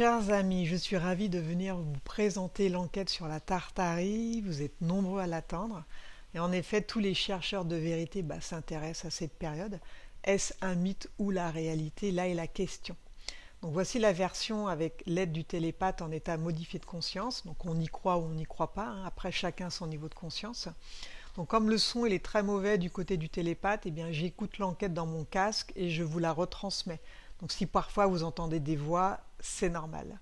Chers amis, je suis ravie de venir vous présenter l'enquête sur la Tartarie. Vous êtes nombreux à l'attendre. Et en effet, tous les chercheurs de vérité s'intéressent à cette période. Est-ce un mythe ou la réalité? Là est la question. Donc voici la version avec l'aide du télépathe en état modifié de conscience. Donc on y croit ou on n'y croit pas, hein. Après chacun son niveau de conscience. Donc comme le son il est très mauvais du côté du télépathe, eh bien j'écoute l'enquête dans mon casque et je vous la retransmets. Donc si parfois vous entendez des voix, c'est normal.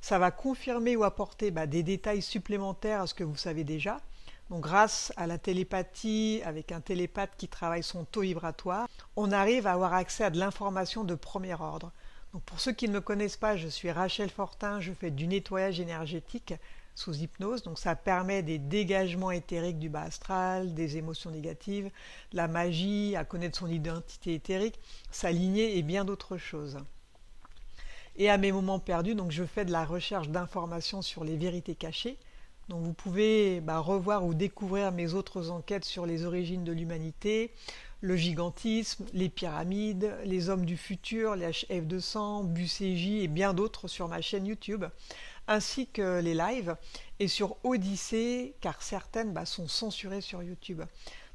Ça va confirmer ou apporter des détails supplémentaires à ce que vous savez déjà. Donc grâce à la télépathie, avec un télépathe qui travaille son taux vibratoire, on arrive à avoir accès à de l'information de premier ordre. Donc pour ceux qui ne me connaissent pas, je suis Rachel Fortin, je fais du nettoyage énergétique sous hypnose, donc ça permet des dégagements éthériques du bas astral, des émotions négatives, de la magie, à connaître son identité éthérique, s'aligner et bien d'autres choses. Et à mes moments perdus, donc je fais de la recherche d'informations sur les vérités cachées. Donc vous pouvez revoir ou découvrir mes autres enquêtes sur les origines de l'humanité, le gigantisme, les pyramides, les hommes du futur, les HF200, BUCJ et bien d'autres sur ma chaîne YouTube, ainsi que les lives et sur Odyssée, car certaines sont censurées sur YouTube.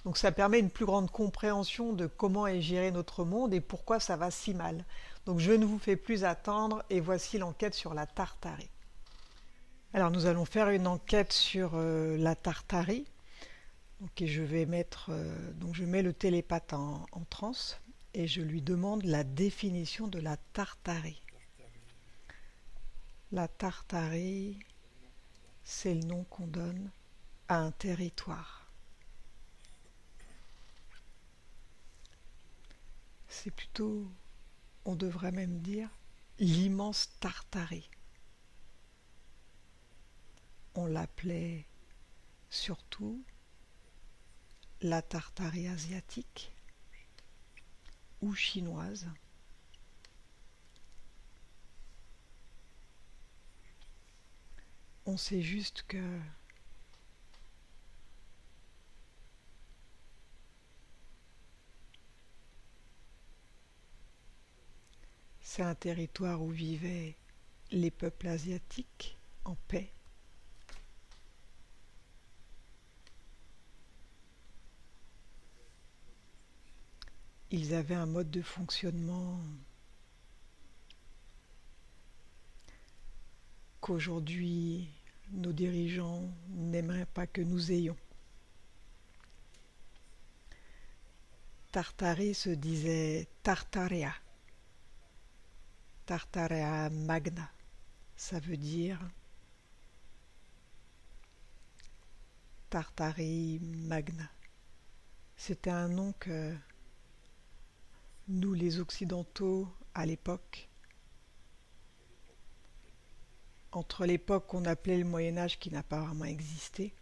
Donc ça permet une plus grande compréhension de comment est géré notre monde et pourquoi ça va si mal. Donc je ne vous fais plus attendre et voici l'enquête sur la Tartarie. Alors nous allons faire une enquête sur la Tartarie. Donc, et je vais mettre, donc je mets le télépathe en transe et je lui demande la définition de la Tartarie. La Tartarie, c'est le nom qu'on donne à un territoire. C'est plutôt, on devrait même dire, l'immense Tartarie. On l'appelait surtout la Tartarie asiatique ou chinoise. On sait juste que c'est un territoire où vivaient les peuples asiatiques en paix. Ils avaient un mode de fonctionnement qu'aujourd'hui nos dirigeants n'aimeraient pas que nous ayons. Tartarie se disait Tartaria. Tartaria magna, ça veut dire Tartarie magna. C'était un nom que nous les Occidentaux à l'époque, entre l'époque qu'on appelait le Moyen-Âge qui n'a pas vraiment existé,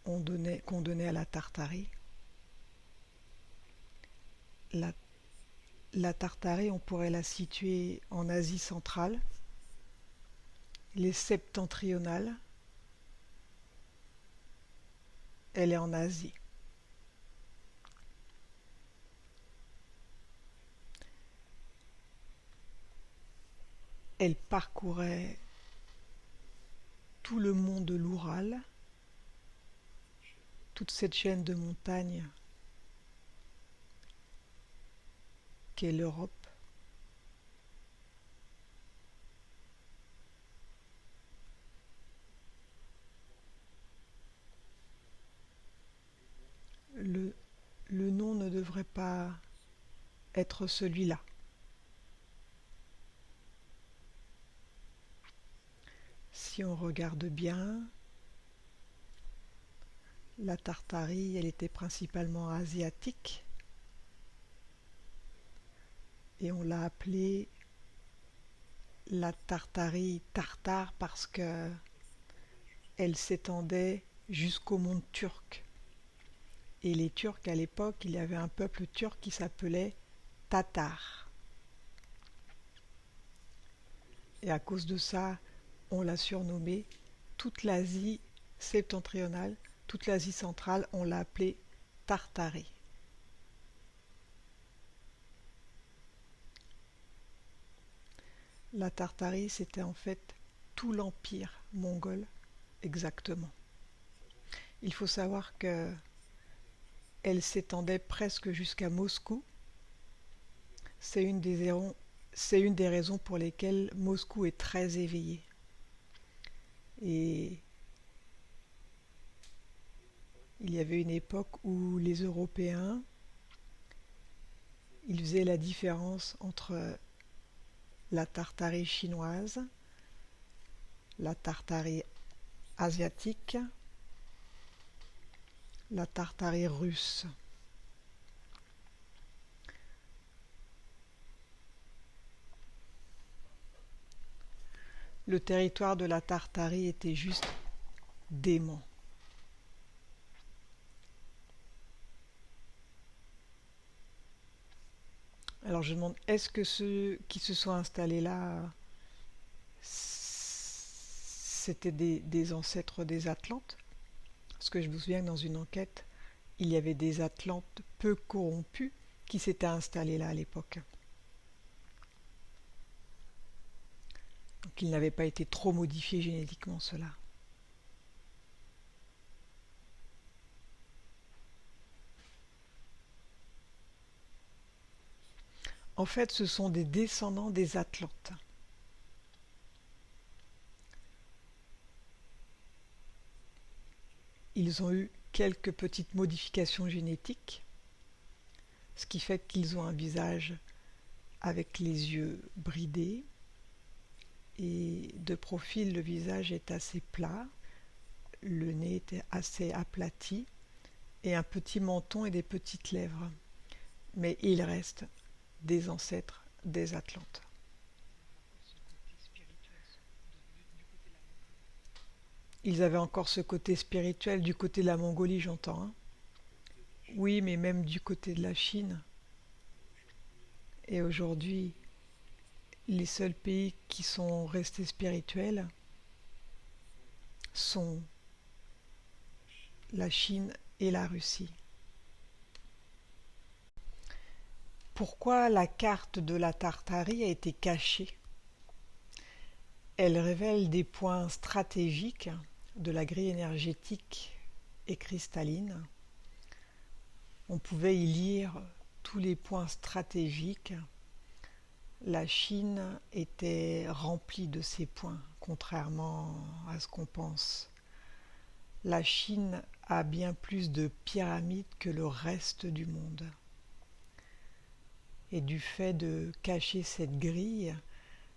qu'on donnait à la Tartarie. La Tartarie, on pourrait la situer en Asie centrale, les septentrionales, elle est en Asie. Elle parcourait tout le mont de l'Oural, toute cette chaîne de montagnes qu'est l'Europe. Le nom ne devrait pas être celui-là. Si on regarde bien, la Tartarie, elle était principalement asiatique et on l'a appelée la Tartarie tartare parce que elle s'étendait jusqu'au monde turc. Et les Turcs à l'époque, il y avait un peuple turc qui s'appelait Tatar. Et à cause de ça, on l'a surnommé toute l'Asie septentrionale, toute l'Asie centrale, on l'a appelée Tartarie. La Tartarie, c'était en fait tout l'empire mongol, exactement. Il faut savoir que elle s'étendait presque jusqu'à Moscou. C'est une des, c'est une des raisons pour lesquelles Moscou est très éveillé. Et il y avait une époque où les Européens, ils faisaient la différence entre la Tartarie chinoise, la Tartarie asiatique, la Tartarie russe. Le territoire de la Tartarie était juste dément. Alors je demande, est-ce que ceux qui se sont installés là, c'était des ancêtres des Atlantes? Parce que je me souviens que dans une enquête, il y avait des Atlantes peu corrompus qui s'étaient installés là à l'époque. Donc ils n'avaient pas été trop modifiés génétiquement, ceux-là. En fait, ce sont des descendants des Atlantes. Ils ont eu quelques petites modifications génétiques, ce qui fait qu'ils ont un visage avec les yeux bridés, et de profil le visage est assez plat, le nez est assez aplati et un petit menton et des petites lèvres. Mais il reste des ancêtres des Atlantes. Ils avaient encore ce côté spirituel du côté de la Mongolie, j'entends, hein. Oui, mais même du côté de la Chine. Et aujourd'hui, les seuls pays qui sont restés spirituels sont la Chine et la Russie. Pourquoi la carte de la Tartarie a été cachée? Elle révèle des points stratégiques de la grille énergétique et cristalline. On pouvait y lire tous les points stratégiques. La Chine était remplie de ces points, contrairement à ce qu'on pense. La Chine a bien plus de pyramides que le reste du monde. Et du fait de cacher cette grille,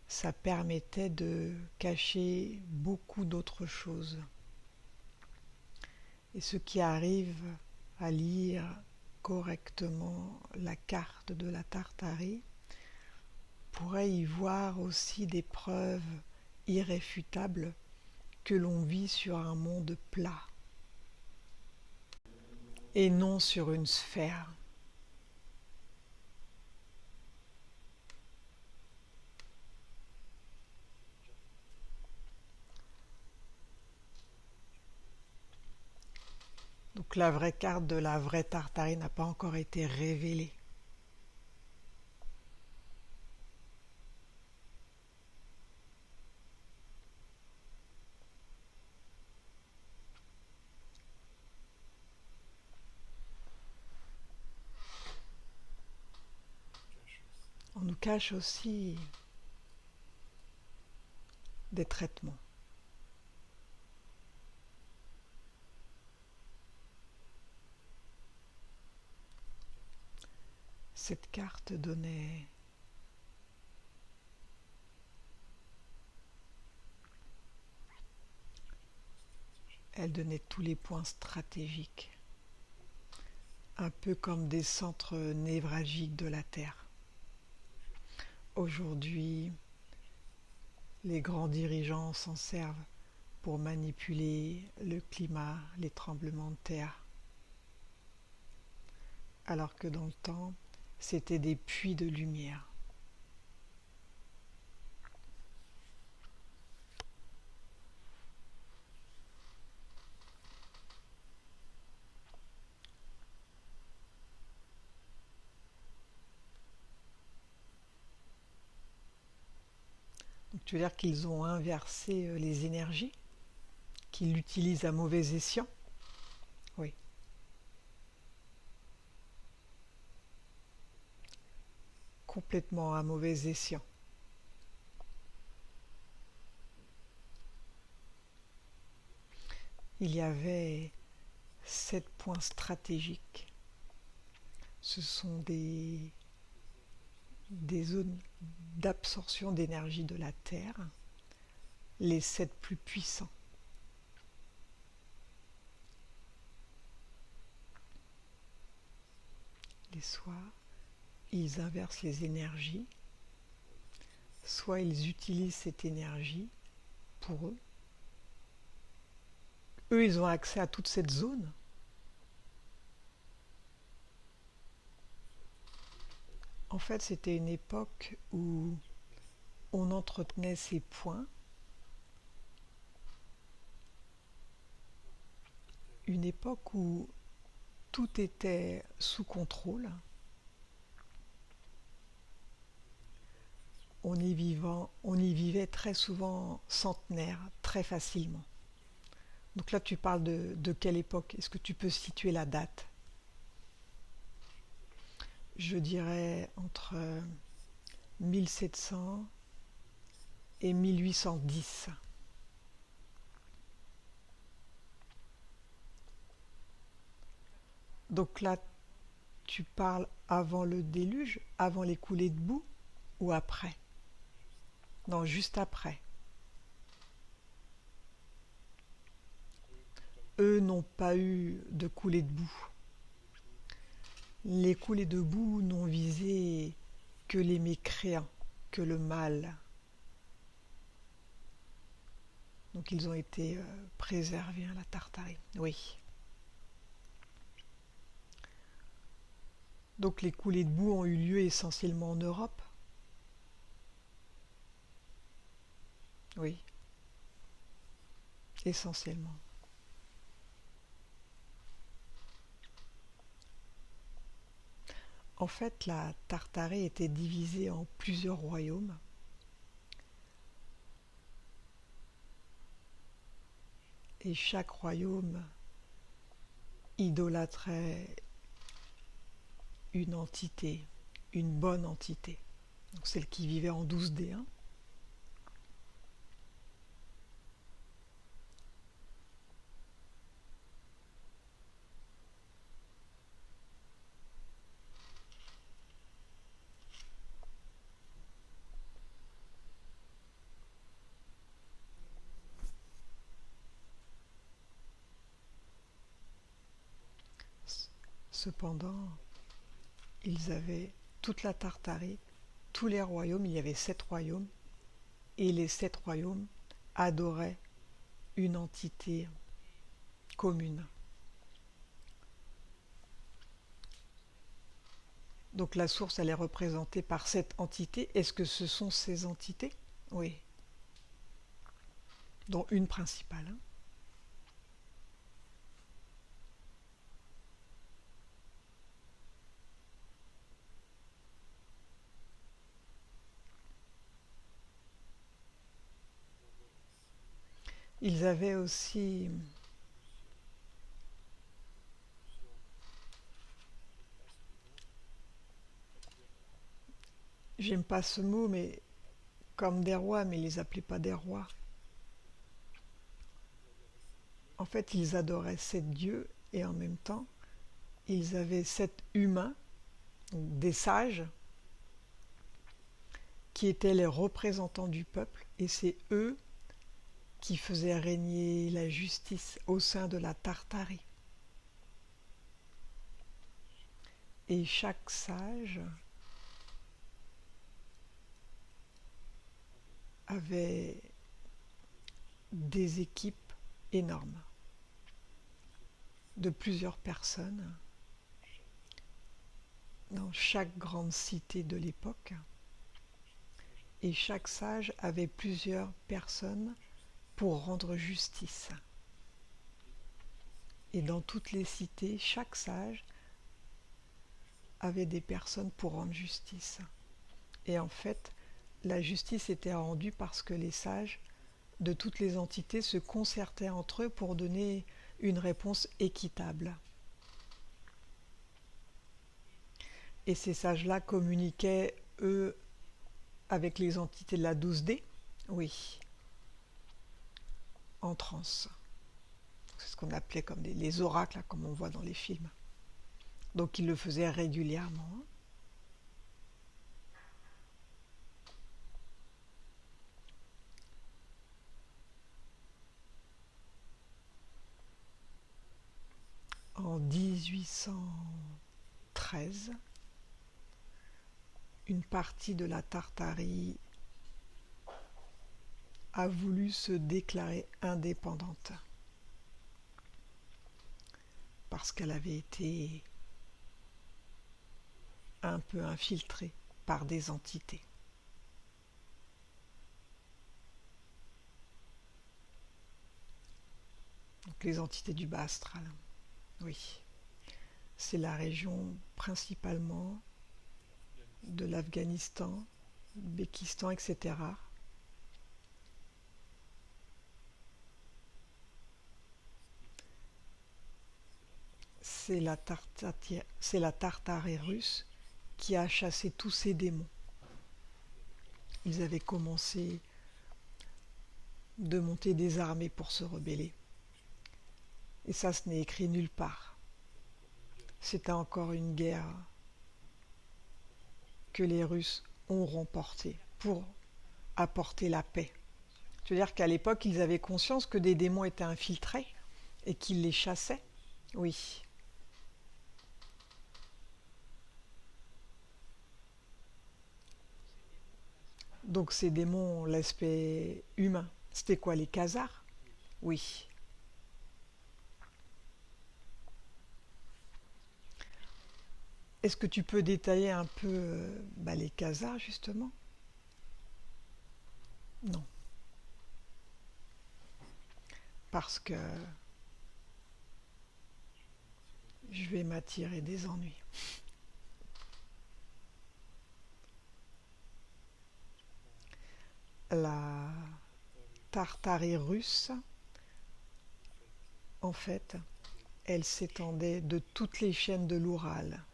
ça permettait de cacher beaucoup d'autres choses. Et ceux qui arrivent à lire correctement la carte de la Tartarie pourraient y voir aussi des preuves irréfutables que l'on vit sur un monde plat et non sur une sphère. Donc la vraie carte de la vraie Tartarie n'a pas encore été révélée. On nous cache aussi des traitements. Cette carte donnait tous les points stratégiques, un peu comme des centres névralgiques de la Terre. Aujourd'hui, les grands dirigeants s'en servent pour manipuler le climat, les tremblements de terre, alors que dans le temps, c'était des puits de lumière. Donc tu veux dire qu'ils ont inversé les énergies, qu'ils l'utilisent à mauvais escient? Oui, complètement à mauvais escient. Il y avait 7 points stratégiques. Ce sont des zones d'absorption d'énergie de la Terre, les 7 plus puissants. Et soit ils inversent les énergies, soit ils utilisent cette énergie pour eux. Eux, ils ont accès à toute cette zone. En fait, c'était une époque où on entretenait ces points, une époque où tout était sous contrôle. On y vivait très souvent centenaire, très facilement. Donc là, tu parles de quelle époque? Est-ce que tu peux situer la date? Je dirais entre 1700 et 1810. Donc là, tu parles avant le déluge, avant les coulées de boue ou après? Non, juste après. Eux n'ont pas eu de coulées de boue. Les coulées de boue n'ont visé que les mécréants, que le mal. Donc ils ont été préservés à la Tartarie. Oui. Donc les coulées de boue ont eu lieu essentiellement en Europe. Oui, essentiellement. En fait, la Tartarie était divisée en plusieurs royaumes. Et chaque royaume idolâtrait une entité, une bonne entité. Donc celle qui vivait en 12D1. Cependant, ils avaient toute la Tartarie, tous les royaumes, il y avait 7 royaumes, et les 7 royaumes adoraient une entité commune. Donc la source, elle est représentée par cette entité. Est-ce que ce sont ces entités? Oui, dont une principale. Hein. Ils avaient aussi, j'aime pas ce mot, mais comme des rois, mais ils les appelaient pas des rois. En fait, ils adoraient 7 dieux et en même temps, ils avaient 7 humains, des sages, qui étaient les représentants du peuple et c'est eux qui faisaient régner la justice au sein de la Tartarie. Et chaque sage avait des équipes énormes de plusieurs personnes dans chaque grande cité de l'époque. Et chaque sage avait plusieurs personnes pour rendre justice. Et dans toutes les cités, chaque sage avait des personnes pour rendre justice. Et en fait, La justice était rendue parce que les sages de toutes les entités se concertaient entre eux pour donner une réponse équitable. Et ces sages-là communiquaient, eux, avec les entités de la 12D, oui, en transe. C'est ce qu'on appelait comme les oracles, là, comme on voit dans les films. Donc ils le faisaient régulièrement. En 1813, une partie de la Tartarie a voulu se déclarer indépendante parce qu'elle avait été un peu infiltrée par des entités. Donc les entités du bas astral, oui. C'est la région principalement de l'Afghanistan, Békistan, etc. C'est la Tartarie russe qui a chassé tous ces démons. Ils avaient commencé de monter des armées pour se rebeller. Et ça, ce n'est écrit nulle part. C'était encore une guerre que les Russes ont remportée pour apporter la paix. C'est-à-dire qu'à l'époque, ils avaient conscience que des démons étaient infiltrés et qu'ils les chassaient. Oui. Donc ces démons ont l'aspect humain. C'était quoi, les Khazars? Oui. Est-ce que tu peux détailler un peu les Khazars, justement? Non. Parce que je vais m'attirer des ennuis. La Tartarie russe, en fait, elle s'étendait de toutes les chaînes de l'Oural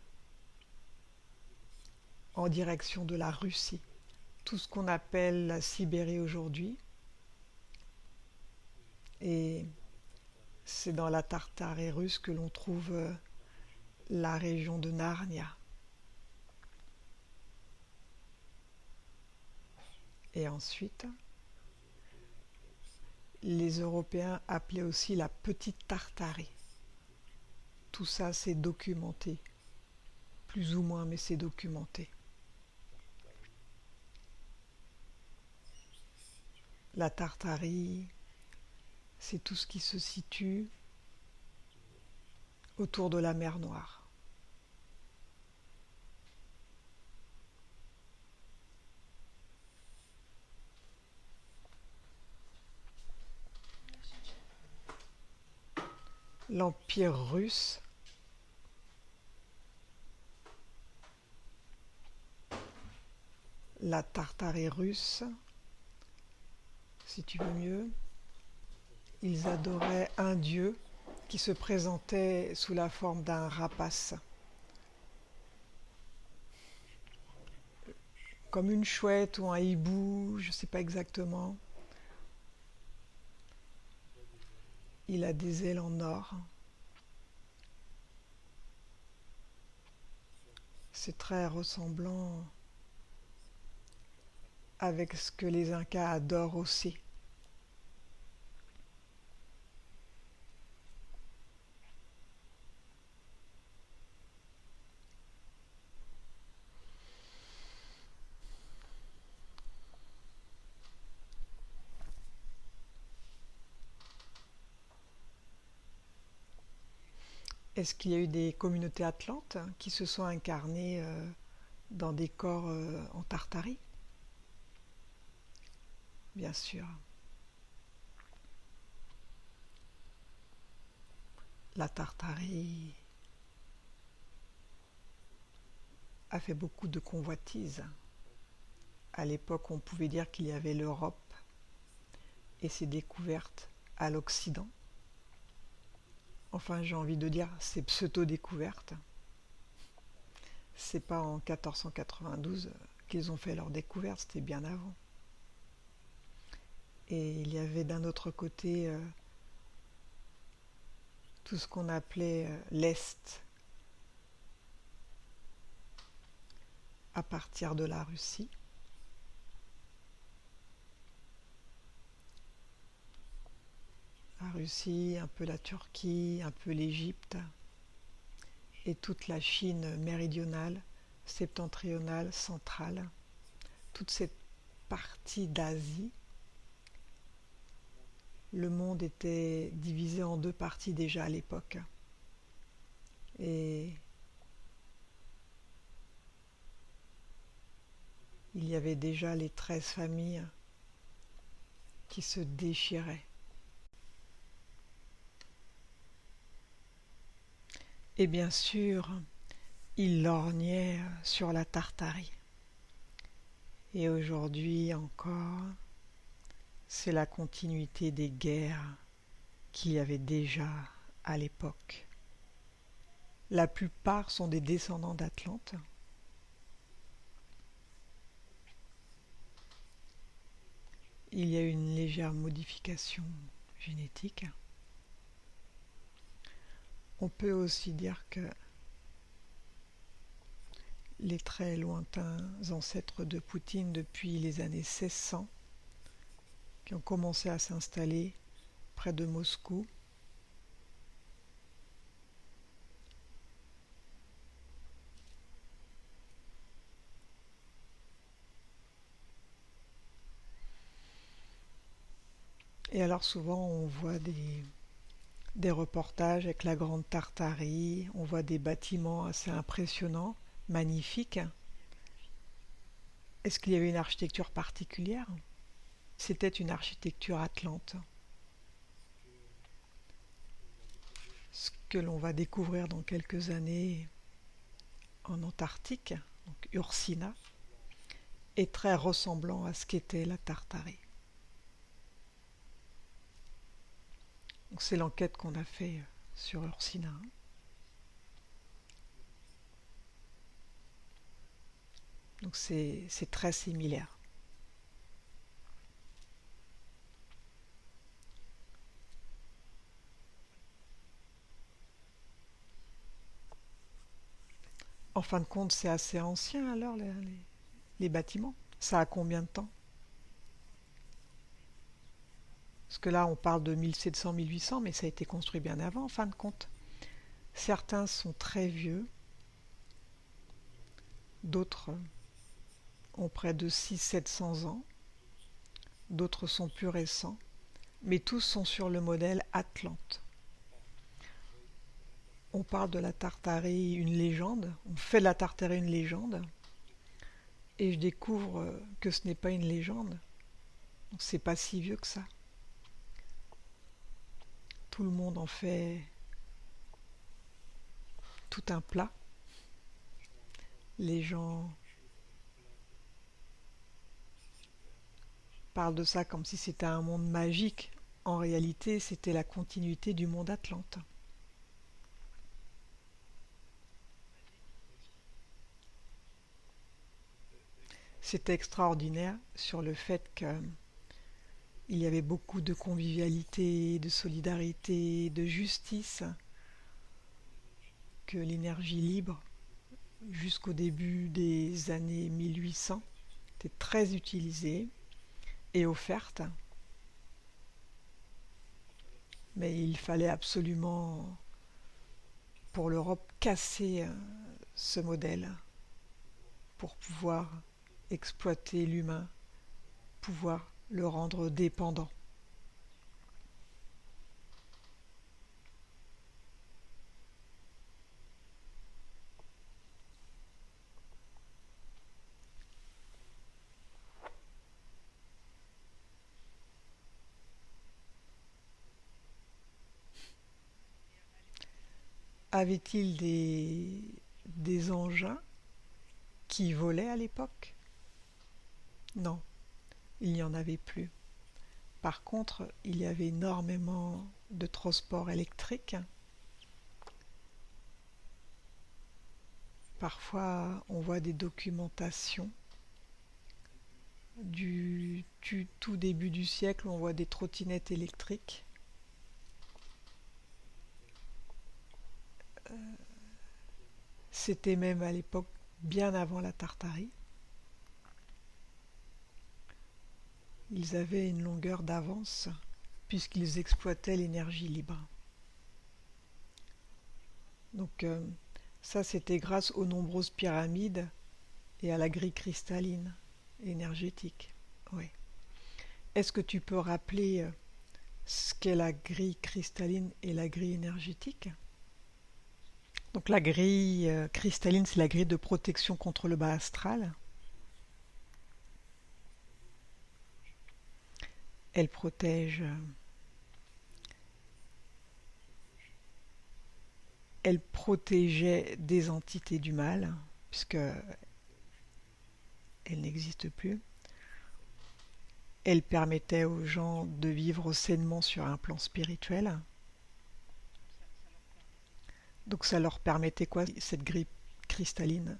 en direction de la Russie. Tout ce qu'on appelle la Sibérie aujourd'hui. Et c'est dans la Tartarie russe que l'on trouve la région de Narnia. Et ensuite, les Européens appelaient aussi la Petite Tartarie. Tout ça, c'est documenté. Plus ou moins, mais c'est documenté. La Tartarie, c'est tout ce qui se situe autour de la mer Noire. L'Empire russe la Tartarie russe, si tu veux mieux, ils adoraient un dieu qui se présentait sous la forme d'un rapace, comme une chouette ou un hibou, je ne sais pas exactement. Il a des ailes en or. C'est très ressemblant avec ce que les Incas adorent aussi. Est-ce qu'il y a eu des communautés atlantes qui se sont incarnées dans des corps en Tartarie? Bien sûr. La Tartarie a fait beaucoup de convoitises À l'époque, on pouvait dire qu'il y avait l'Europe et ses découvertes à l'Occident. Enfin, j'ai envie de dire, ces pseudo-découvertes. C'est pas en 1492 qu'ils ont fait leur découverte, c'était bien avant. Et il y avait d'un autre côté tout ce qu'on appelait l'Est à partir de la Russie. La Russie, un peu la Turquie, un peu l'Égypte et toute la Chine méridionale, septentrionale, centrale, toute cette partie d'Asie. Le monde était divisé en deux parties déjà à l'époque. Et il y avait déjà les 13 familles qui se déchiraient. Et bien sûr, il lorgnait sur la Tartarie. Et aujourd'hui encore, c'est la continuité des guerres qu'il y avait déjà à l'époque. La plupart sont des descendants d'Atlante. Il y a une légère modification génétique. On peut aussi dire que les très lointains ancêtres de Poutine depuis les années 1600, qui ont commencé à s'installer près de Moscou, et alors souvent on voit des reportages avec la Grande Tartarie, on voit des bâtiments assez impressionnants, magnifiques. Est-ce qu'il y avait une architecture particulière? C'était une architecture atlante. Ce que l'on va découvrir dans quelques années en Antarctique, donc Ursina, est très ressemblant à ce qu'était la Tartarie. Donc c'est l'enquête qu'on a fait sur Ursina. Donc c'est très similaire. En fin de compte, c'est assez ancien alors les bâtiments. Ça a combien de temps? Parce que là, on parle de 1700-1800, mais ça a été construit bien avant, en fin de compte. Certains sont très vieux, d'autres ont près de 600-700 ans, d'autres sont plus récents, mais tous sont sur le modèle Atlante. On parle de la Tartarie une légende, on fait de la Tartarie une légende, et je découvre que ce n'est pas une légende, donc c'est pas si vieux que ça. Tout le monde en fait tout un plat. Les gens parlent de ça comme si c'était un monde magique. En réalité, c'était la continuité du monde Atlante. C'était extraordinaire sur le fait qu'il y avait beaucoup de convivialité, de solidarité, de justice, que l'énergie libre, jusqu'au début des années 1800, était très utilisée et offerte. Mais il fallait absolument, pour l'Europe, casser ce modèle pour pouvoir exploiter l'humain, pouvoir le rendre dépendant. Avait-il des engins qui volaient à l'époque? Non, il n'y en avait plus. Par contre, il y avait énormément de transports électriques. Parfois, on voit des documentations du tout début du siècle, on voit des trottinettes électriques. C'était même à l'époque bien avant la Tartarie. Ils avaient une longueur d'avance puisqu'ils exploitaient l'énergie libre. Donc ça, c'était grâce aux nombreuses pyramides et à la grille cristalline énergétique. Oui. Est-ce que tu peux rappeler ce qu'est la grille cristalline et la grille énergétique? Donc la grille cristalline, c'est la grille de protection contre le bas astral. Elle protège, elle protégeait des entités du mal, puisque elle n'existe plus. Elle permettait aux gens de vivre sainement sur un plan spirituel. Donc ça leur permettait quoi, cette grille cristalline?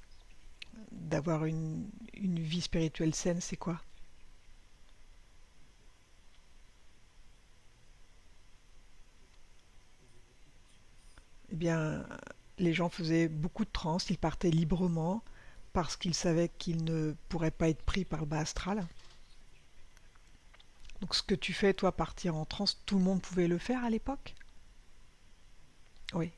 D'avoir une vie spirituelle saine, c'est quoi? Eh bien, les gens faisaient beaucoup de trans, ils partaient librement parce qu'ils savaient qu'ils ne pourraient pas être pris par le bas astral. Donc ce que tu fais, toi, partir en transe, tout le monde pouvait le faire à l'époque? Oui,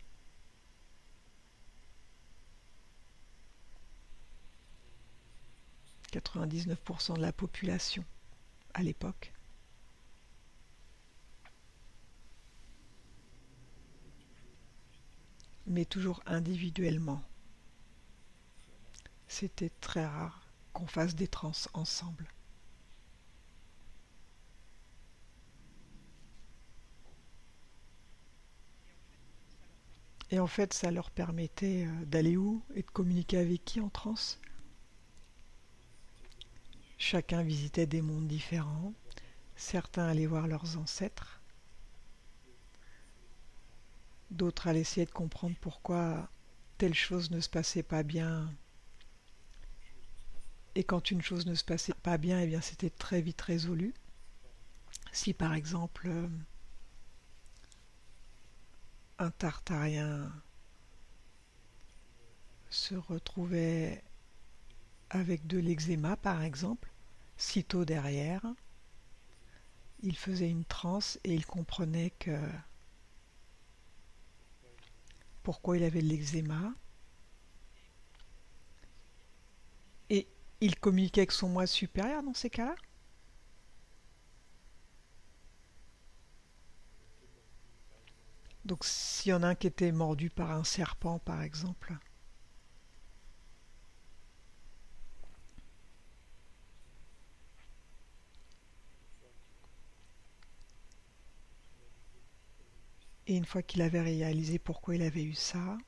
99% de la population à l'époque. Mais toujours individuellement. C'était très rare qu'on fasse des trans ensemble. Et en fait, ça leur permettait d'aller où et de communiquer avec qui en transe? Chacun visitait des mondes différents. Certains allaient voir leurs ancêtres. D'autres allaient essayer de comprendre pourquoi telle chose ne se passait pas bien. Et quand une chose ne se passait pas bien, eh bien c'était très vite résolu. Si par exemple un Tartarien se retrouvait avec de l'eczéma par exemple, sitôt derrière, il faisait une transe et il comprenait que pourquoi il avait de l'eczéma et il communiquait avec son moi supérieur dans ces cas-là. Donc s'il y en a un qui était mordu par un serpent par exemple, et une fois qu'il avait réalisé pourquoi il avait eu ça,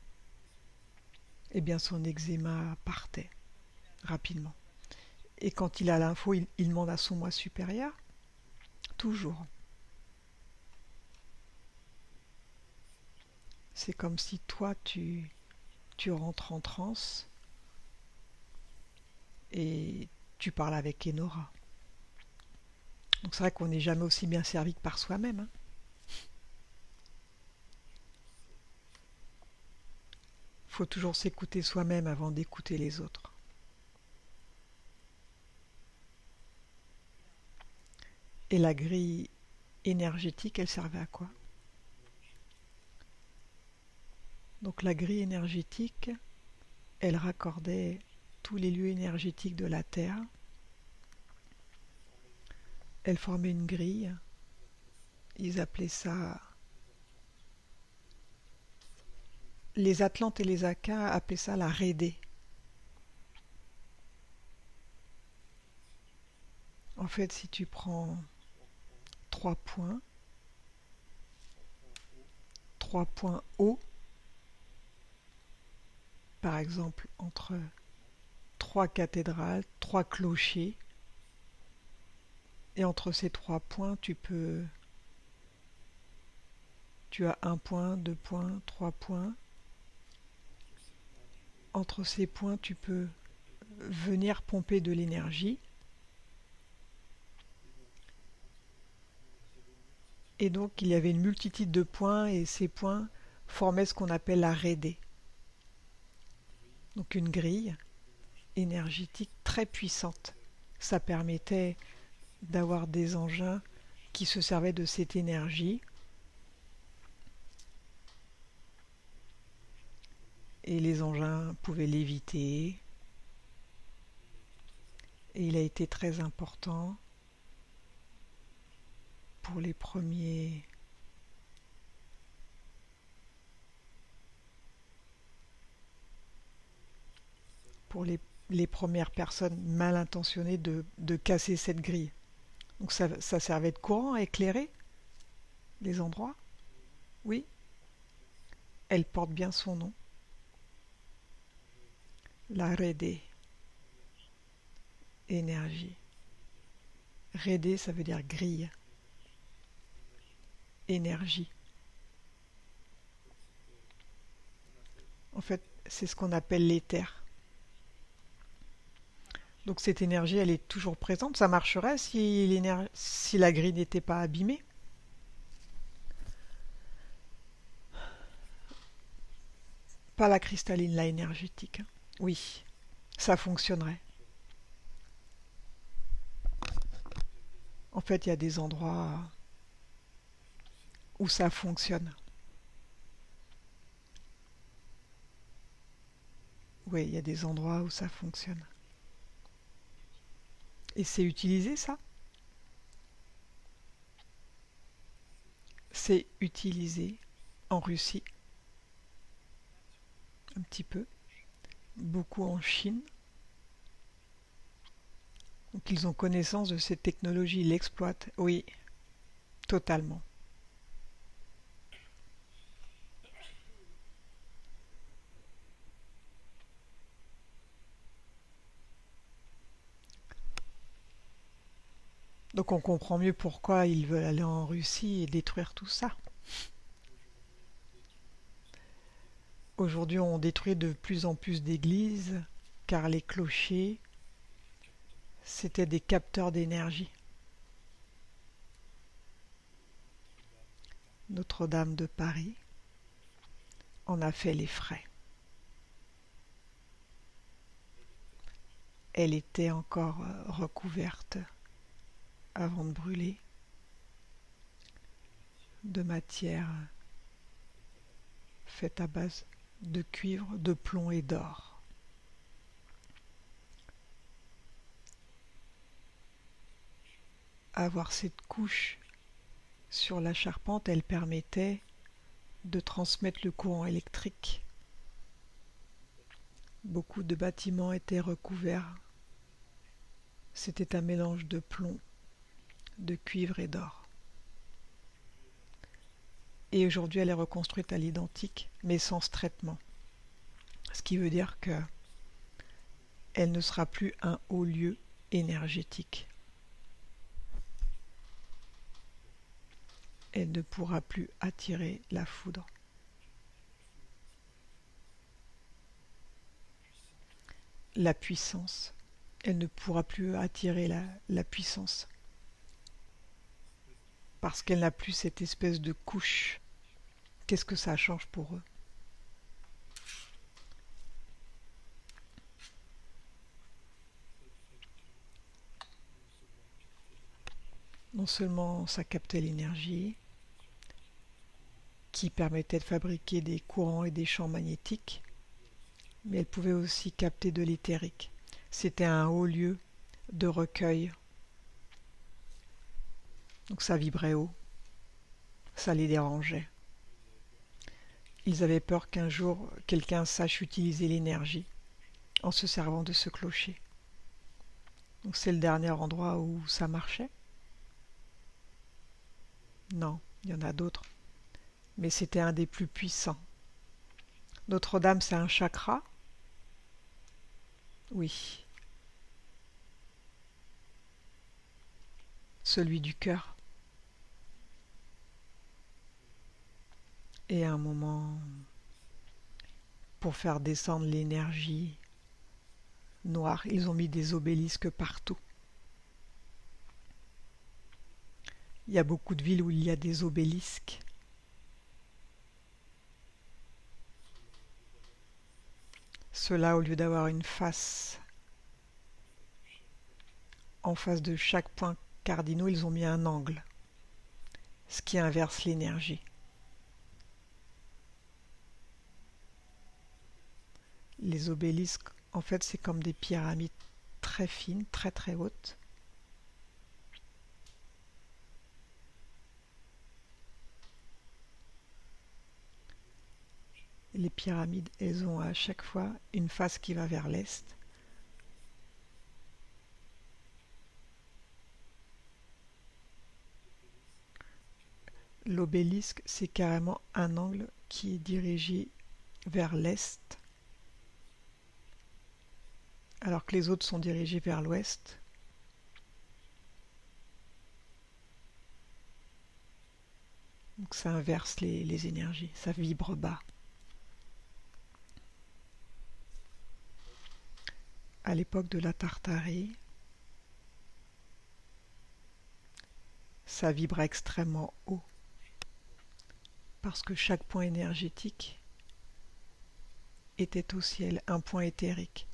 eh bien son eczéma partait rapidement. Et quand il a l'info, il demande à son moi supérieur, toujours. C'est comme si toi, tu rentres en transe et tu parles avec Enora. Donc c'est vrai qu'on n'est jamais aussi bien servi que par soi-même, hein. Faut toujours s'écouter soi-même avant d'écouter les autres. Et la grille énergétique, elle servait à quoi? Donc la grille énergétique, elle raccordait tous les lieux énergétiques de la Terre. Elle formait une grille. Ils appelaient ça... Les Atlantes et les Akkas appelaient ça la Rédée. En fait, si tu prends 3 points, 3 points hauts, par exemple entre 3 cathédrales, 3 clochers, Et entre ces 3 points, tu as 1 point, 2 points, 3 points. Entre ces points, tu peux venir pomper de l'énergie. Et donc, il y avait une multitude de points et ces points formaient ce qu'on appelle la raidée. Donc une grille énergétique très puissante. Ça permettait d'avoir des engins qui se servaient de cette énergie. Et les engins pouvaient léviter. Et il a été très important pour les premiers les premières personnes mal intentionnées de casser cette grille. Donc ça servait de courant à éclairer les endroits. Oui, elle porte bien son nom. La Rede, énergie. Rede, ça veut dire grille. Énergie. En fait, c'est ce qu'on appelle l'éther. Donc cette énergie, elle est toujours présente. Ça marcherait si la grille n'était pas abîmée. Pas la cristalline, la énergétique. Oui, ça fonctionnerait. En fait, il y a des endroits où ça fonctionne. Oui, il y a des endroits où ça fonctionne. Et c'est utilisé, ça? C'est utilisé en Russie, un petit peu, beaucoup en Chine. Donc ils ont connaissance de cette technologie, ils l'exploitent. Oui, totalement. Donc on comprend mieux pourquoi ils veulent aller en Russie et détruire tout ça. Aujourd'hui, on détruit de plus en plus d'églises, car les clochers, c'était des capteurs d'énergie. Notre-Dame de Paris en a fait les frais. Elle était encore recouverte avant de brûler de matière faite à base de cuivre, de plomb et d'or. Avoir cette couche sur la charpente, elle permettait de transmettre le courant électrique. Beaucoup de bâtiments étaient recouverts. C'était un mélange de plomb, de cuivre et d'or. Et aujourd'hui, elle est reconstruite à l'identique, mais sans ce traitement. Ce qui veut dire que elle ne sera plus un haut lieu énergétique. Elle ne pourra plus attirer la foudre. La puissance. Elle ne pourra plus attirer la puissance. Parce qu'elle n'a plus cette espèce de couche. Qu'est-ce que ça change pour eux? Non seulement ça captait l'énergie, qui permettait de fabriquer des courants et des champs magnétiques, mais elle pouvait aussi capter de l'éthérique. C'était un haut lieu de recueil. Donc ça vibrait haut, ça les dérangeait. Ils avaient peur qu'un jour quelqu'un sache utiliser l'énergie en se servant de ce clocher. Donc c'est le dernier endroit où ça marchait? Non, il y en a d'autres. Mais c'était un des plus puissants. Notre-Dame, c'est un chakra? Oui. celui du cœur. Et à un moment, pour faire descendre l'énergie noire, ils ont mis des obélisques partout. Il y a beaucoup de villes où il y a des obélisques. Ceux-là, au lieu d'avoir une face en face de chaque point cardinal, ils ont mis un angle, ce qui inverse l'énergie. Les obélisques, en fait, c'est comme des pyramides très fines, très très hautes. Les pyramides, elles ont à chaque fois une face qui va vers l'est. L'obélisque, c'est carrément un angle qui est dirigé vers l'est, alors que les autres sont dirigés vers l'ouest. Donc ça inverse les énergies, ça vibre bas. À l'époque de la Tartarie, ça vibre extrêmement haut, parce que chaque point énergétique était au ciel, un point éthérique.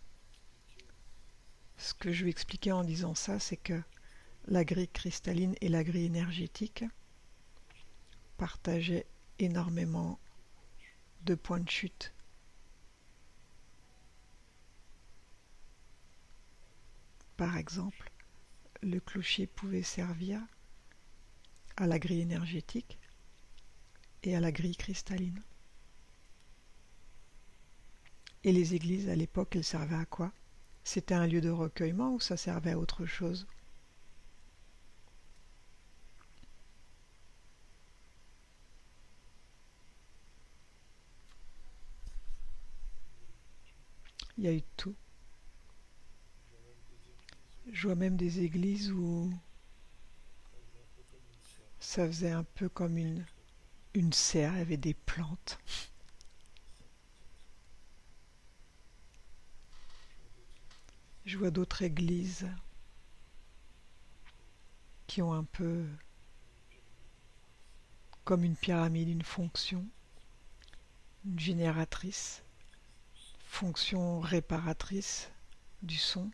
Ce que je vais expliquer en disant ça, c'est que la grille cristalline et la grille énergétique partageaient énormément de points de chute. Par exemple, le clocher pouvait servir à la grille énergétique et à la grille cristalline. Et les églises, à l'époque, elles servaient à quoi? C'était un lieu de recueillement ou ça servait à autre chose? Il y a eu tout. Je vois même des églises où ça faisait un peu comme une serre, il y avait des plantes. Je vois d'autres églises qui ont un peu comme une pyramide, une fonction, une génératrice, fonction réparatrice du son.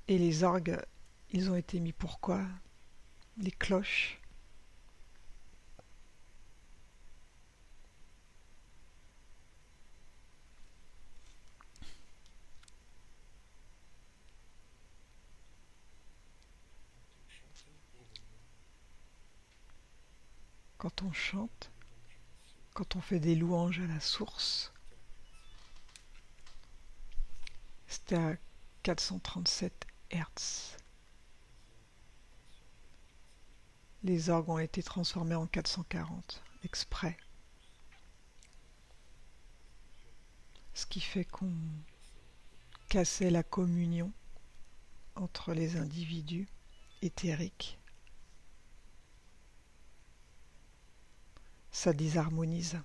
Et les orgues, ils ont été mis pourquoi? Les cloches. Quand on chante, quand on fait des louanges à la source, c'était à 437 Hertz. Les orgues ont été transformés en 440, exprès. Ce qui fait qu'on cassait la communion entre les individus éthériques. Ça désharmonise.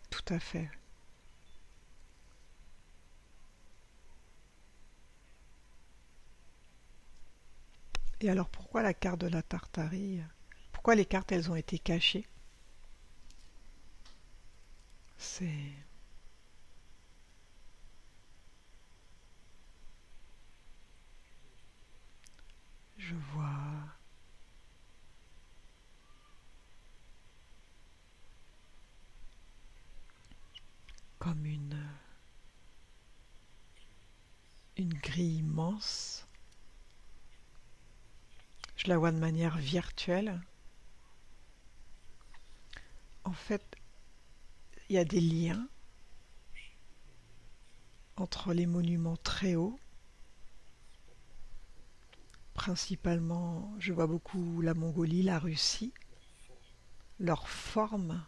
Tout à fait. Et alors pourquoi la carte de la Tartarie? Pourquoi les cartes elles ont été cachées? C'est... Je vois... comme une grille immense. Je la vois de manière virtuelle. En fait, il y a des liens entre les monuments très hauts. Principalement, je vois beaucoup la Mongolie, la Russie. Leur forme,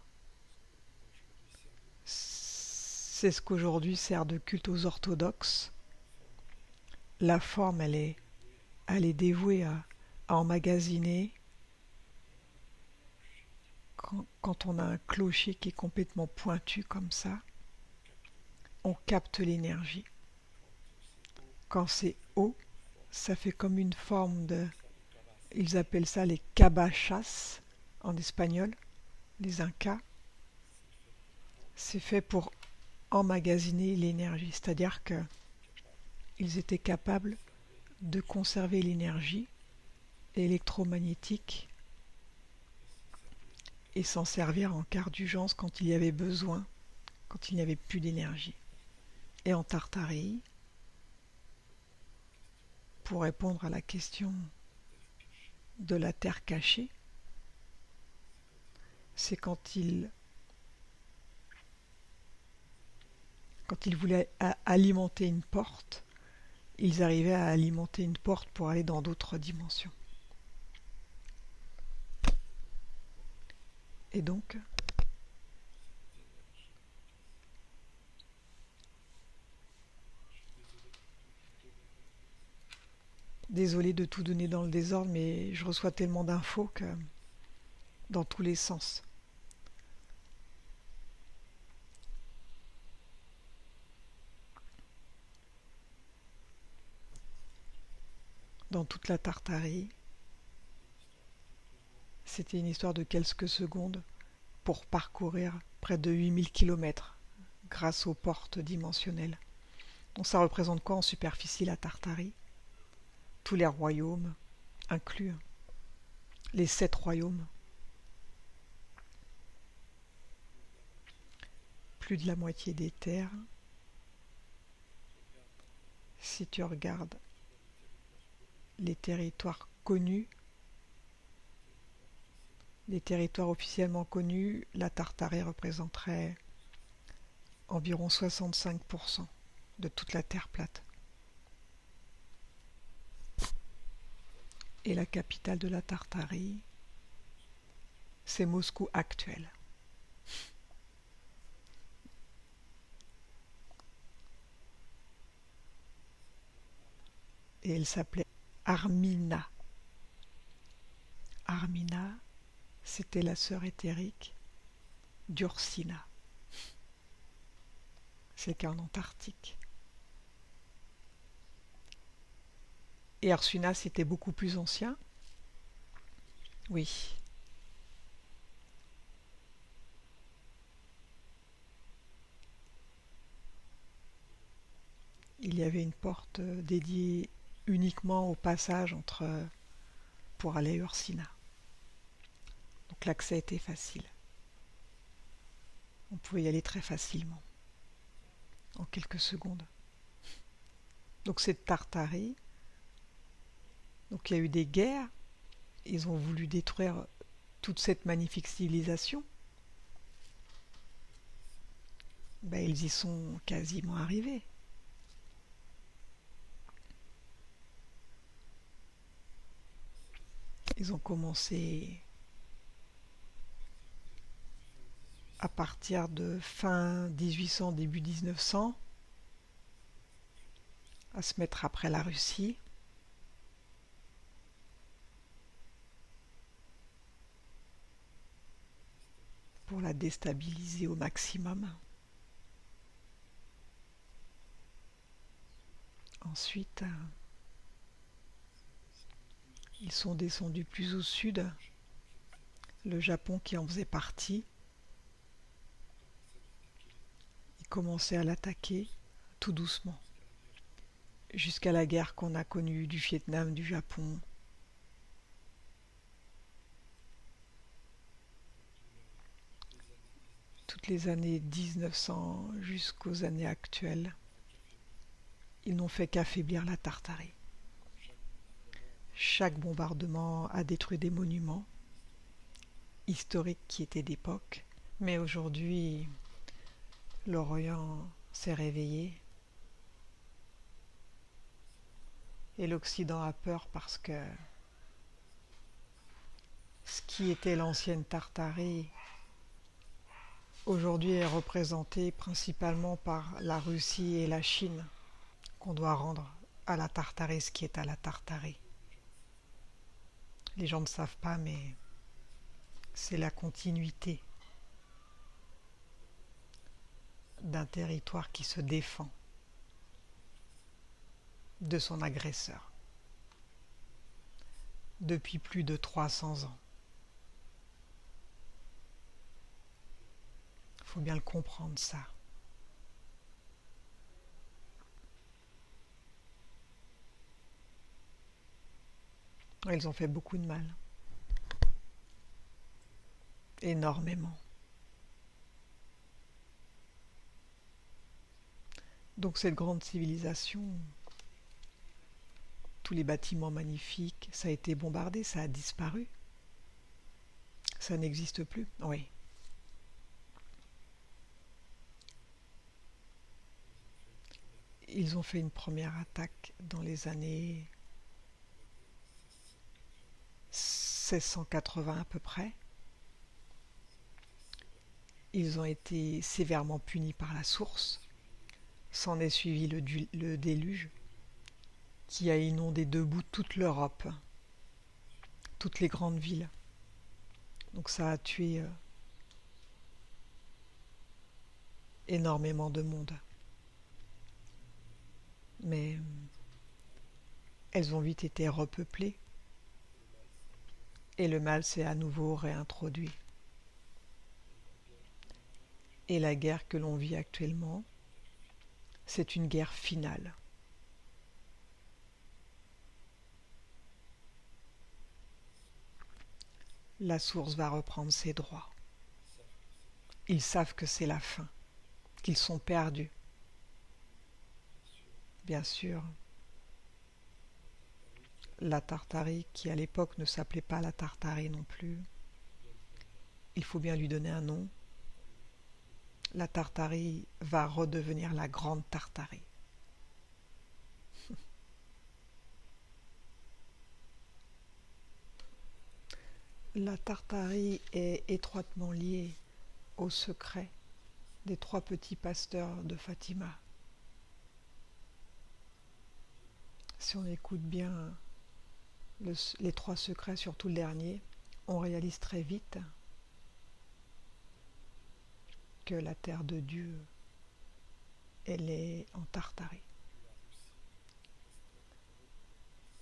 c'est ce qu'aujourd'hui sert de culte aux orthodoxes. La forme, elle est elle est dévouée à emmagasiner. Quand on a un clocher qui est complètement pointu comme ça, on capte l'énergie. Quand c'est haut, ça fait comme une forme de... Ils appellent ça les cabachas en espagnol, les Incas. C'est fait pour emmagasiner l'énergie, c'est-à-dire que ils étaient capables de conserver l'énergie électromagnétique et s'en servir en cas d'urgence quand il y avait besoin, quand il n'y avait plus d'énergie. Et en Tartarie, pour répondre à la question de la terre cachée, c'est quand ils voulaient alimenter une porte, ils arrivaient à alimenter une porte pour aller dans d'autres dimensions. Et donc, désolé de tout donner dans le désordre, mais je reçois tellement d'infos que dans tous les sens. Dans toute la Tartarie, c'était une histoire de quelques secondes pour parcourir près de 8000 km grâce aux portes dimensionnelles. Donc ça représente quoi en superficie la Tartarie? Tous les royaumes inclus, les 7 royaumes. Plus de la moitié des terres. Si tu regardes les territoires connus, les territoires officiellement connus, la Tartarie représenterait environ 65% de toute la Terre plate. Et la capitale de la Tartarie, c'est Moscou actuel. Et elle s'appelait Armina. Armina, c'était la sœur éthérique d'Ursina. C'est le cas en Antarctique. Et Ursina, c'était beaucoup plus ancien. Oui. Il y avait une porte dédiée uniquement au passage pour aller à Ursina. Donc l'accès était facile. On pouvait y aller très facilement, en quelques secondes. Donc cette Tartarie, donc il y a eu des guerres, ils ont voulu détruire toute cette magnifique civilisation. Ben, ils y sont quasiment arrivés. Ils ont commencé à partir de fin 1800, début 1900, à se mettre après la Russie. Pour la déstabiliser au maximum. Ensuite, ils sont descendus plus au sud, le Japon qui en faisait partie. Ils commençaient à l'attaquer tout doucement, jusqu'à la guerre qu'on a connue du Vietnam, du Japon. Toutes les années 1900 jusqu'aux années actuelles, ils n'ont fait qu'affaiblir la Tartarie. Chaque bombardement a détruit des monuments historiques qui étaient d'époque. Mais aujourd'hui, l'Orient s'est réveillé et l'Occident a peur parce que ce qui était l'ancienne Tartarie aujourd'hui est représenté principalement par la Russie et la Chine, qu'on doit rendre à la Tartarie ce qui est à la Tartarie. Les gens ne savent pas, mais c'est la continuité d'un territoire qui se défend de son agresseur depuis plus de 300 ans. Il faut bien le comprendre, ça. Ils ont fait beaucoup de mal. Énormément. Donc cette grande civilisation, tous les bâtiments magnifiques, ça a été bombardé, ça a disparu. Ça n'existe plus. Oui. Ils ont fait une première attaque dans les années 1680 à peu près. Ils ont été sévèrement punis par la source. S'en est suivi le déluge qui a inondé debout toute l'Europe, toutes les grandes villes. Donc ça a tué énormément de monde. Mais elles ont vite été repeuplées et le mal s'est à nouveau réintroduit. Et la guerre que l'on vit actuellement, c'est une guerre finale. La source va reprendre ses droits. Ils savent que c'est la fin, qu'ils sont perdus. Bien sûr, la Tartarie, qui à l'époque ne s'appelait pas la Tartarie non plus, il faut bien lui donner un nom. La Tartarie va redevenir la Grande Tartarie. La Tartarie est étroitement liée au secret des 3 petits pasteurs de Fatima. Si on écoute bien les 3 secrets, surtout le dernier, on réalise très vite que la terre de Dieu, elle est en Tartarie.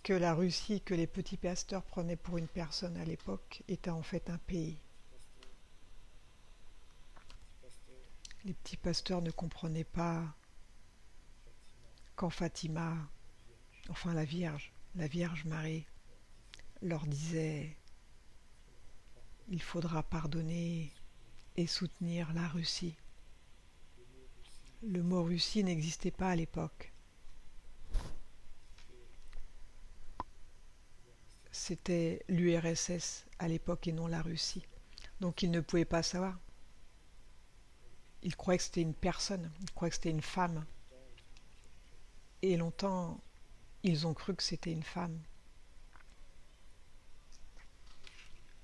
Que la Russie, que les petits pasteurs prenaient pour une personne à l'époque, était en fait un pays. Les petits pasteurs ne comprenaient pas quand Fatima, enfin la Vierge Marie, leur disait « Il faudra pardonner et soutenir la Russie ». Le mot Russie n'existait pas à l'époque. C'était l'URSS à l'époque et non la Russie. Donc ils ne pouvaient pas savoir. Ils croyaient que c'était une personne, ils croyaient que c'était une femme. Et longtemps, ils ont cru que c'était une femme.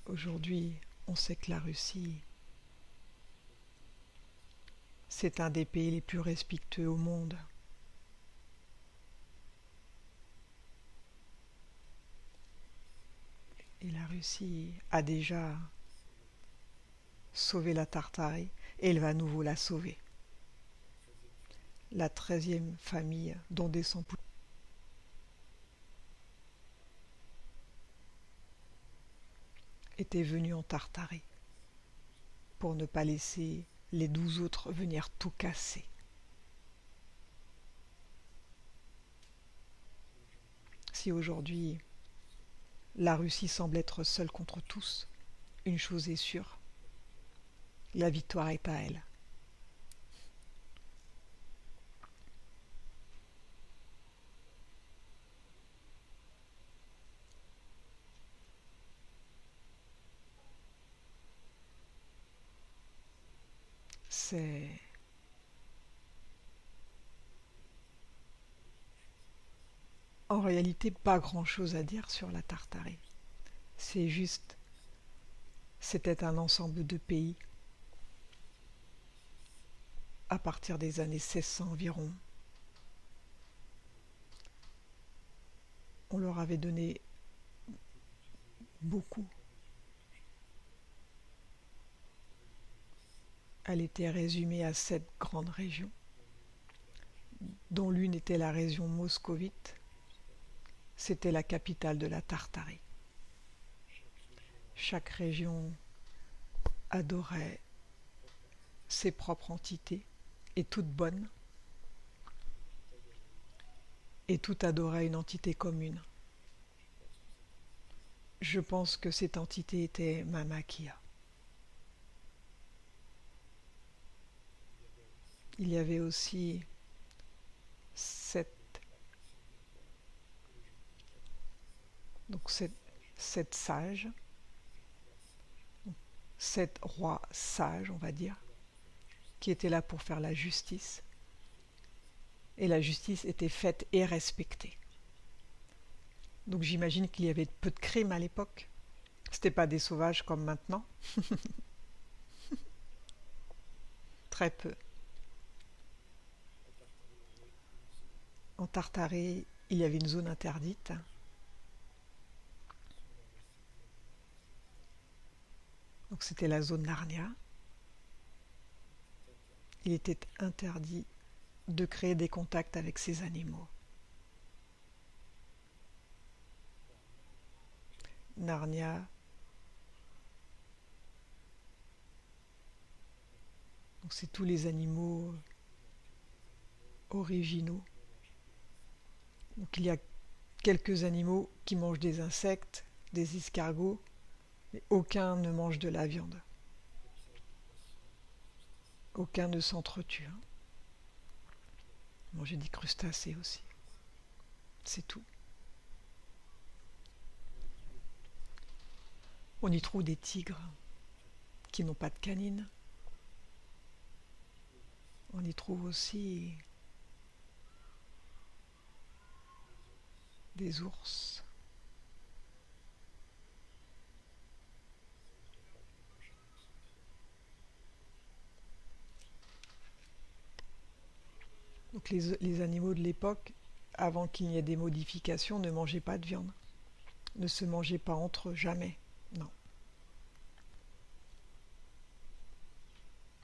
Aujourd'hui, on sait que la Russie, c'est un des pays les plus respectueux au monde. Et la Russie a déjà sauvé la Tartarie et elle va à nouveau la sauver. La 13e famille dont descend Poutine était venue en Tartarie pour ne pas laisser les 12 autres venir tout casser. Si aujourd'hui la Russie semble être seule contre tous, une chose est sûre, la victoire est à elle. C'est en réalité pas grand-chose à dire sur la Tartarie. C'est juste, c'était un ensemble de pays à partir des années 1600 environ. On leur avait donné beaucoup. Elle était résumée à 7 grandes régions, dont l'une était la région moscovite. C'était la capitale de la Tartarie. Chaque région adorait ses propres entités, et toutes bonnes, et toutes adoraient une entité commune. Je pense que cette entité était Mamakia. Il y avait aussi 7, donc 7 sages, 7 rois sages, on va dire, qui étaient là pour faire la justice. Et la justice était faite et respectée. Donc j'imagine qu'il y avait peu de crimes à l'époque. C'était pas des sauvages comme maintenant. Très peu. En Tartarie, il y avait une zone interdite. Donc c'était la zone Narnia. Il était interdit de créer des contacts avec ces animaux. Narnia, donc c'est tous les animaux originaux. Donc il y a quelques animaux qui mangent des insectes, des escargots, mais aucun ne mange de la viande. Aucun ne s'entretue. Manger des crustacés aussi. C'est tout. On y trouve des tigres qui n'ont pas de canines. On y trouve aussi des ours. Donc les animaux de l'époque, avant qu'il n'y ait des modifications, ne mangeaient pas de viande. Ne se mangeaient pas entre eux, jamais. Non.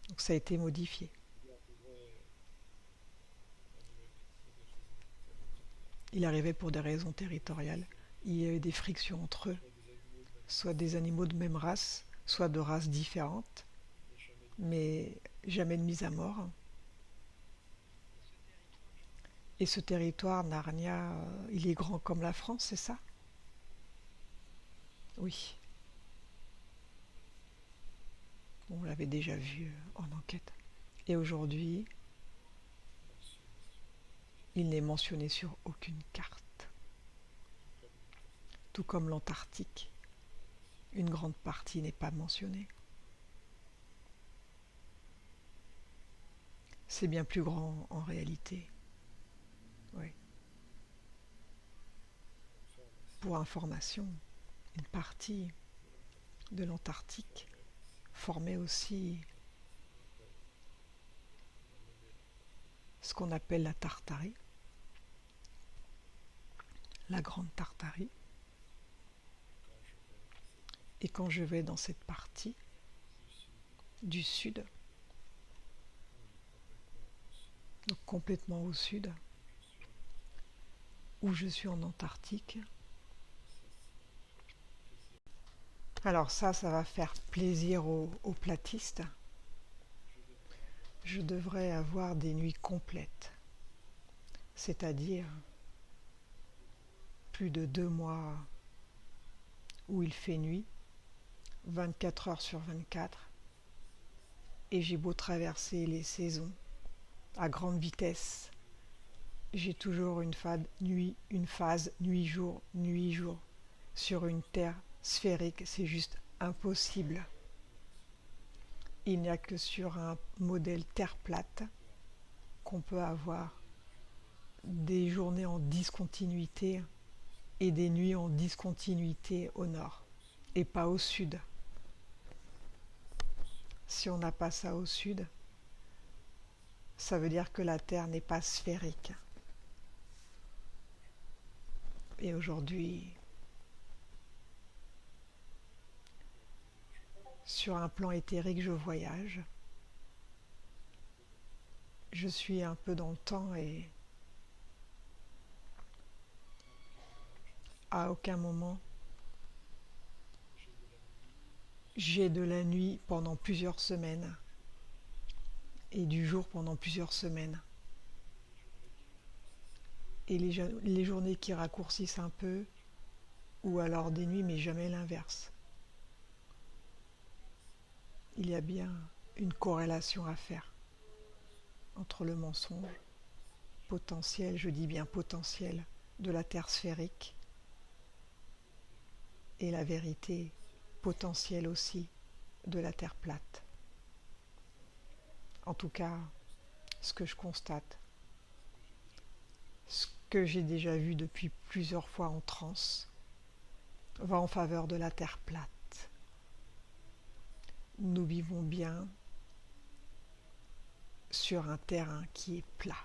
Donc ça a été modifié. Il arrivait pour des raisons territoriales. Il y avait des frictions entre eux, soit des animaux de même race, soit de races différentes, mais jamais de mise à mort. Et ce territoire, Narnia, il est grand comme la France, c'est ça? Oui, on l'avait déjà vu en enquête. Et aujourd'hui, il n'est mentionné sur aucune carte. Tout comme l'Antarctique, une grande partie n'est pas mentionnée. C'est bien plus grand en réalité. Oui. Pour information, une partie de l'Antarctique formait aussi ce qu'on appelle la Tartarie, la Grande Tartarie. Et quand je vais dans cette partie du sud, donc complètement au sud, où je suis en Antarctique, alors ça va faire plaisir aux platistes. Je devrais avoir des nuits complètes, c'est-à-dire plus de 2 mois où il fait nuit, 24 heures sur 24, et j'ai beau traverser les saisons à grande vitesse, j'ai toujours une phase nuit-jour, nuit-jour, sur une terre sphérique, c'est juste impossible. Il n'y a que sur un modèle terre plate qu'on peut avoir des journées en discontinuité et des nuits en discontinuité au nord et pas au sud. Si on n'a pas ça au sud, ça veut dire que la Terre n'est pas sphérique. Et aujourd'hui, Sur un plan éthérique, je voyage. Je suis un peu dans le temps et à aucun moment j'ai de la nuit pendant plusieurs semaines et du jour pendant plusieurs semaines. Et les journées qui raccourcissent un peu, ou alors des nuits, mais jamais l'inverse. Il y a bien une corrélation à faire entre le mensonge potentiel, je dis bien potentiel, de la Terre sphérique et la vérité potentielle aussi de la Terre plate. En tout cas, ce que je constate, ce que j'ai déjà vu depuis plusieurs fois en transe, va en faveur de la Terre plate. Nous vivons bien sur un terrain qui est plat.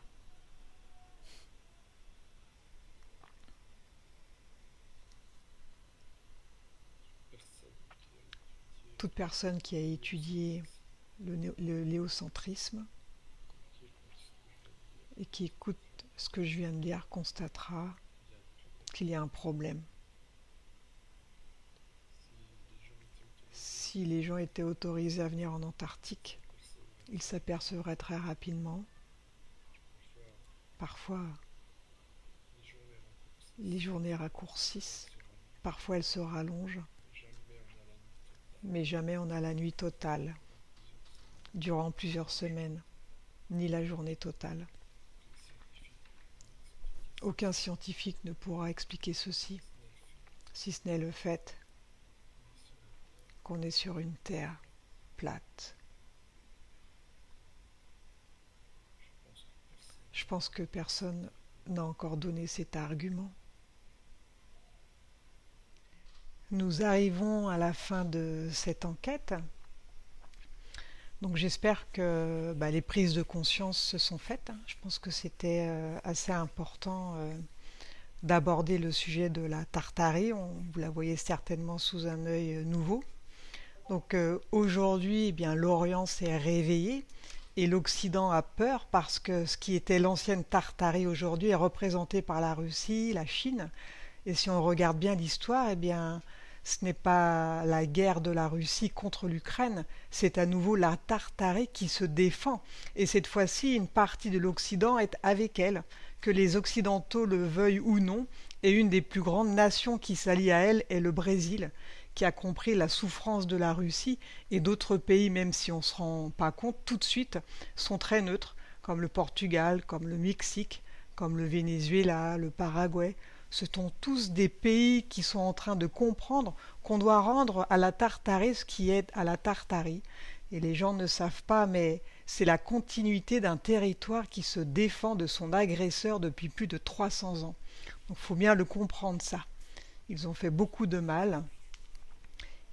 Toute personne qui a étudié le néocentrisme et qui écoute ce que je viens de dire constatera qu'il y a un problème. Si les gens étaient autorisés à venir en Antarctique, ils s'apercevraient très rapidement, parfois les journées raccourcissent, parfois elles se rallongent, mais jamais on a la nuit totale durant plusieurs semaines, ni la journée totale. Aucun scientifique ne pourra expliquer ceci, si ce n'est le fait qu'on est sur une terre plate. Je pense que personne n'a encore donné cet argument. Nous arrivons à la fin de cette enquête. Donc j'espère que les prises de conscience se sont faites. Je pense que c'était assez important d'aborder le sujet de la Tartarie. Vous la voyez certainement sous un œil nouveau. Donc aujourd'hui, l'Orient s'est réveillé et l'Occident a peur parce que ce qui était l'ancienne Tartarie aujourd'hui est représenté par la Russie, la Chine. Et si on regarde bien l'histoire, ce n'est pas la guerre de la Russie contre l'Ukraine, c'est à nouveau la Tartarie qui se défend. Et cette fois-ci, une partie de l'Occident est avec elle, que les Occidentaux le veuillent ou non. Et une des plus grandes nations qui s'allie à elle est le Brésil, qui a compris la souffrance de la Russie, et d'autres pays, même si on ne se rend pas compte, tout de suite sont très neutres, comme le Portugal, comme le Mexique, comme le Venezuela, le Paraguay. Ce sont tous des pays qui sont en train de comprendre qu'on doit rendre à la Tartarie ce qui est à la Tartarie. Et les gens ne savent pas, mais c'est la continuité d'un territoire qui se défend de son agresseur depuis plus de 300 ans. Donc il faut bien le comprendre ça. Ils ont fait beaucoup de mal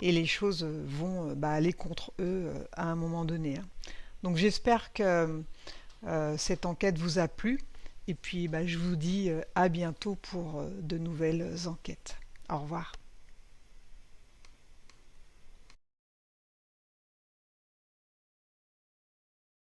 et les choses vont aller contre eux à un moment donné. Donc j'espère que cette enquête vous a plu. Et puis je vous dis à bientôt pour de nouvelles enquêtes. Au revoir.